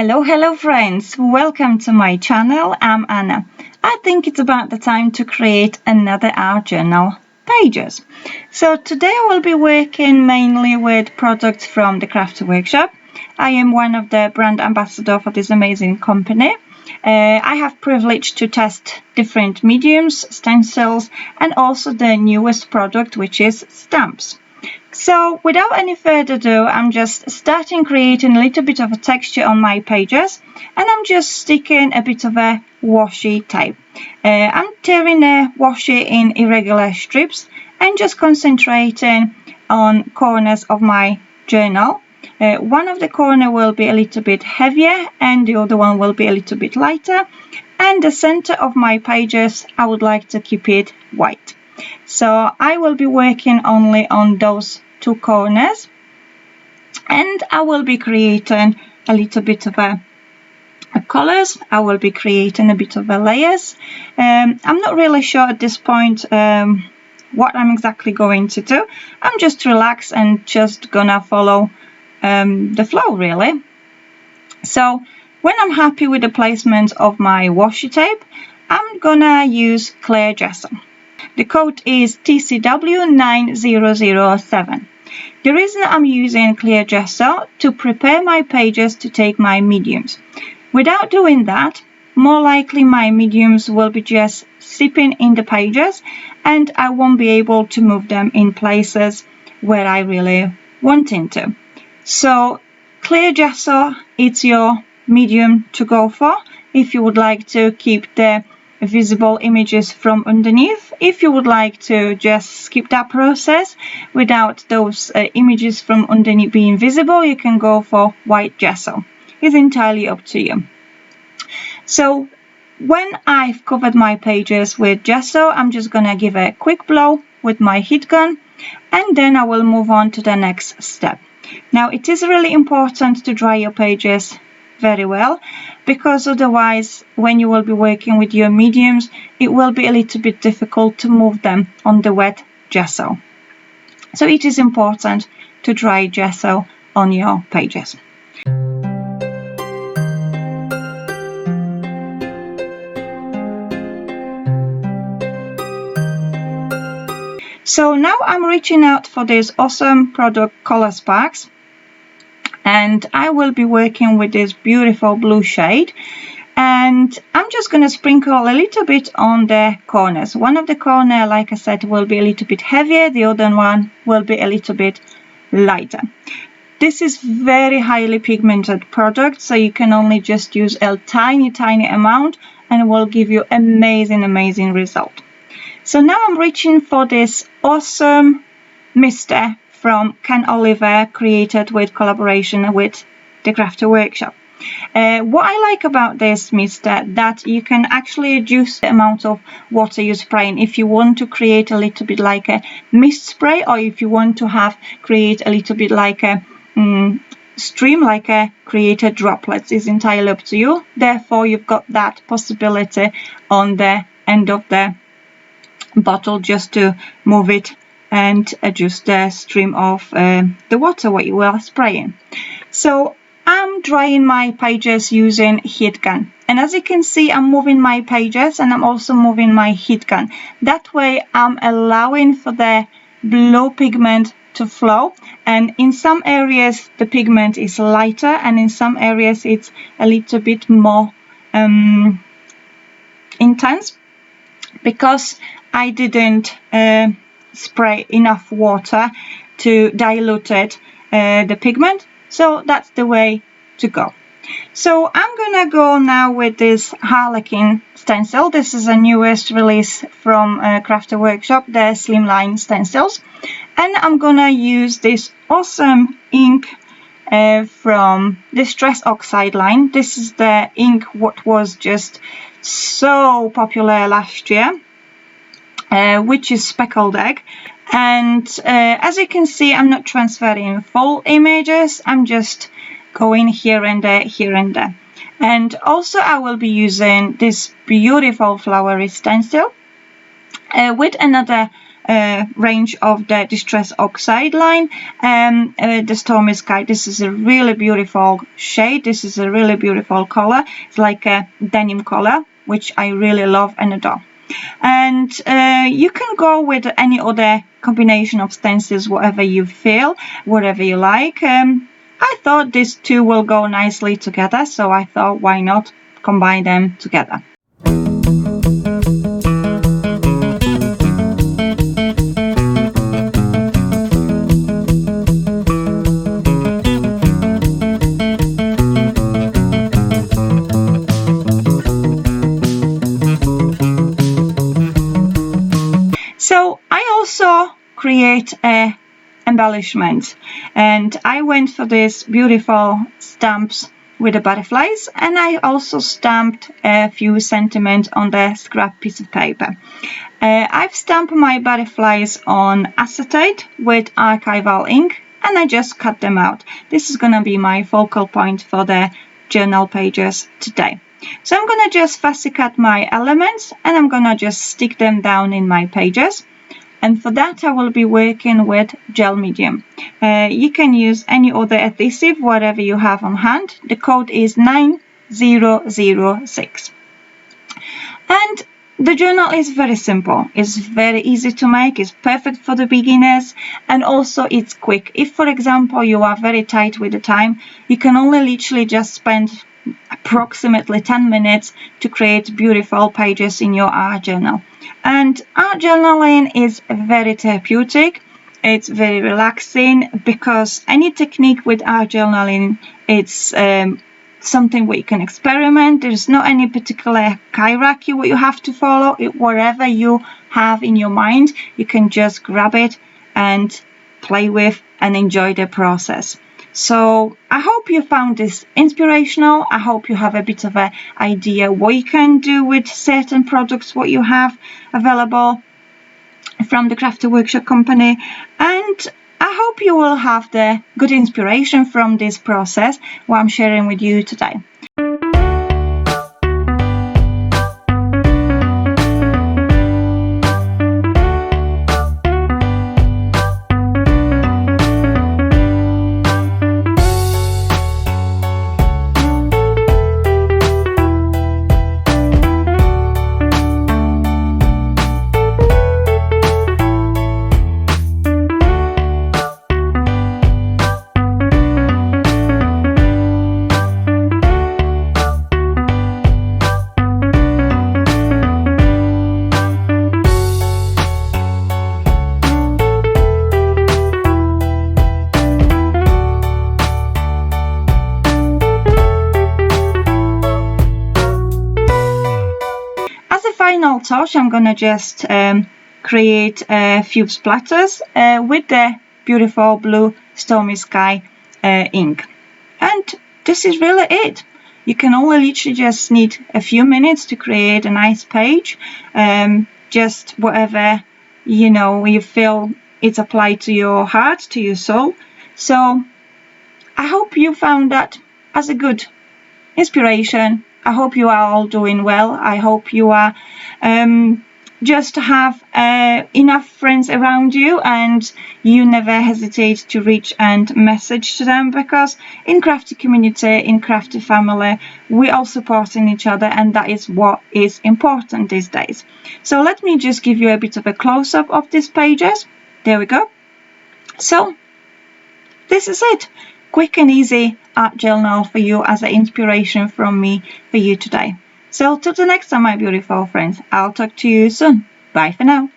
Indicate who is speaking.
Speaker 1: Hello friends, welcome to my channel. I'm Anna. I think it's about the time to create another art journal pages. So today I will be working mainly with products from the Craft Workshop. I am one of the brand ambassador for this amazing company. I have privilege to test different mediums, stencils, and also the newest product, which is stamps. So without any further ado, I'm just starting creating a little bit of a texture on my pages, and I'm just sticking a bit of a washi tape. I'm tearing a washi in irregular strips and just concentrating on corners of my journal. One of the corner will be a little bit heavier and the other one will be a little bit lighter, and the center of my pages I would like to keep it white. So I will be working only on those two corners, and I will be creating a little bit of a colors. I will be creating a bit of a layers. I'm not really sure at this point what I'm exactly going to do. I'm just relaxed and just gonna follow the flow really. So when I'm happy with the placement of my washi tape, I'm gonna use clear gesso. The code is TCW9007. The reason I'm using clear gesso to prepare my pages to take my mediums. Without doing that, more likely my mediums will be just sipping in the pages and I won't be able to move them in places where I really wanting to. So clear gesso, it's your medium to go for if you would like to keep the visible images from underneath. If you would like to just skip that process without those images from underneath being visible, you can go for white gesso. It's entirely up to you. So when I've covered my pages with gesso, I'm just gonna give a quick blow with my heat gun, and then I will move on to the next step. Now it is really important to dry your pages very well, because otherwise when you will be working with your mediums, it will be a little bit difficult to move them on the wet gesso. So it is important to dry gesso on your pages. So now I'm reaching out for this awesome product Color Sparks, and I will be working with this beautiful blue shade, and I'm just going to sprinkle a little bit on the corners. One of the corner, like I said, will be a little bit heavier, the other one will be a little bit lighter. This is very highly pigmented product, so you can only just use a tiny amount and it will give you amazing result. So now I'm reaching for this awesome mister from Ken Oliver, created with collaboration with the Craft Workshop. What I like about this mister, that you can actually adjust the amount of water you spray in. If you want to create a little bit like a mist spray, or if you want to create a little bit like a stream, like a created droplets, is entirely up to you. Therefore you've got that possibility on the end of the bottle just to move it and adjust the stream of the water what you are spraying. So I'm drying my pages using heat gun, and as you can see I'm moving my pages and I'm also moving my heat gun. That way I'm allowing for the blue pigment to flow, and in some areas the pigment is lighter and in some areas it's a little bit more intense, because I didn't spray enough water to dilute it, the pigment. So that's the way to go. So I'm gonna go now with this Harlequin stencil. This is a newest release from Craft Workshop, the slimline stencils, and I'm gonna use this awesome ink from the Stress Oxide line. This is the ink what was just so popular last year, which is Speckled egg. And as you can see, I'm not transferring full images, I'm just going here and there. And also I will be using this beautiful flowery stencil with another range of the Distress Oxide line, the Stormy Sky. This is a really beautiful shade. This is a really beautiful color. It's like a denim color, which I really love and adore. And you can go with any other combination of stencils, whatever you feel, whatever you like. I thought these two will go nicely together, so I thought, why not combine them together. So I also create a embellishment, and I went for these beautiful stamps with the butterflies, and I also stamped a few sentiments on the scrap piece of paper. I've stamped my butterflies on acetate with archival ink, and I just cut them out. This is gonna be my focal point for the journal pages today. So I'm gonna just fussy cut my elements, and I'm gonna just stick them down in my pages. And for that I will be working with gel medium. You can use any other adhesive, whatever you have on hand. The code is 9006. And the journal is very simple. It's very easy to make. It's perfect for the beginners, and also it's quick. If, for example, you are very tight with the time, you can only literally just spend approximately 10 minutes to create beautiful pages in your art journal. And art journaling is very therapeutic. It's very relaxing, because any technique with art journaling, it's something where you can experiment. There's not any particular hierarchy what you have to follow. Whatever you have in your mind, you can just grab it and play with and enjoy the process. So I hope you found this inspirational. I hope you have a bit of an idea what you can do with certain products what you have available from the Crafty Workshop company, and I hope you will have the good inspiration from this process what I'm sharing with you today. Final touch, I'm gonna just create a few splatters with the beautiful blue Stormy Sky ink, and this is really it. You can only literally just need a few minutes to create a nice page, just whatever you feel it's applied to your heart, to your soul. So I hope you found that as a good inspiration. I hope you are all doing well. I hope you are just have enough friends around you, and you never hesitate to reach and message to them, because in crafty community, in crafty family, we all supporting each other, and that is what is important these days. So let me just give you a bit of a close-up of these pages. There we go. So this is it. Quick and easy art journal for you as an inspiration from me for you today. So till the next time, my beautiful friends, I'll talk to you soon. Bye for now.